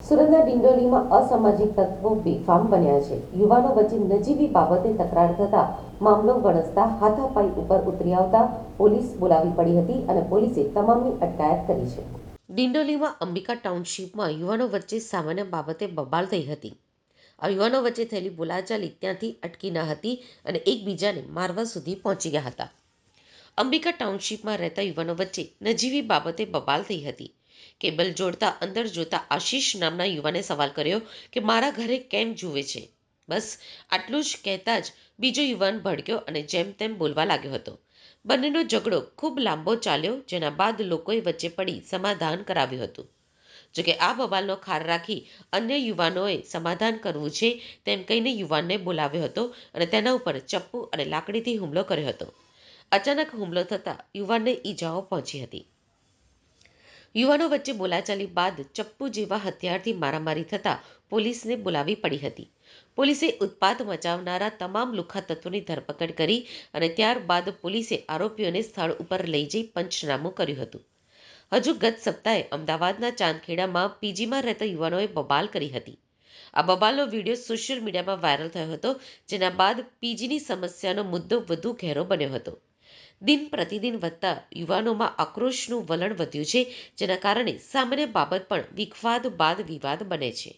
સુરતના ડિંડોલીમાં અસામાજિક તત્વો બેફામ બન્યા છે. યુવાનો વચ્ચે નજીવી બાબતે તકરાર થતા મામલો ગણસતા હાથાપાઈ ઉપર ઉતરી આવતા પોલીસ બોલાવી પડી હતી અને પોલીસે તમામની અટકાયત કરી છે. ડિંડોલીમાં અંબિકા ટાઉનશીપમાં યુવાનો વચ્ચે સામાન્ય બાબતે બબાલ થઈ હતી. આ યુવાનો વચ્ચે થયેલી બોલાચાલી ત્યાંથી અટકી ન હતી અને એકબીજાને મારવા સુધી પહોંચી ગયા હતા. અંબિકા ટાઉનશીપમાં રહેતા યુવાનો વચ્ચે નજીવી બાબતે બબાલ થઈ હતી. કેબલ જોડતા અંદર જોતા આશીષ નામના યુવાને સવાલ કર્યો કે મારા ઘરે કેમ જુએ છે. બસ આટલું જ કહેતા જ બીજો યુવાન ભડક્યો અને જેમ તેમ બોલવા લાગ્યો હતો. બંનેનો ઝઘડો ખૂબ લાંબો ચાલ્યો, જેના બાદ લોકોએ વચ્ચે પડી સમાધાન કરાવ્યું હતું. જોકે આ બબાલનો ખાર રાખી અન્ય યુવાનોએ સમાધાન કરવું છે તેમ કહીને યુવાનને બોલાવ્યો હતો અને તેના ઉપર ચપ્પુ અને લાકડીથી હુમલો કર્યો હતો. અચાનક હુમલો થતાં યુવાનને ઈજાઓ પહોંચી હતી. યુવાનો વચ્ચે બોલાચાલી બાદ ચપ્પુ જેવા હથિયારથી મારામારી થતાં પોલીસને બોલાવી પડી હતી. પોલીસે ઉત્પાત મચાવનારા તમામ લુખ્ખા તત્વોની ધરપકડ કરી અને ત્યારબાદ પોલીસે આરોપીઓને સ્થળ ઉપર લઈ જઈ પંચનામું કર્યું હતું. હજુ ગત સપ્તાહે અમદાવાદના ચાંદખેડામાં પીજીમાં રહેતા યુવાનોએ બબાલ કરી હતી. આ બબાલનો વિડીયો સોશિયલ મીડિયામાં વાયરલ થયો હતો, જેના બાદ પીજીની સમસ્યાનો મુદ્દો વધુ ઘેરો બન્યો હતો. દિન પ્રતિદિન વધતા યુવાનોમાં આક્રોશનું વલણ વધ્યું છે, જેના કારણે સામાન્ય બાબત પણ વિવાદ બાદ વિવાદ બને છે.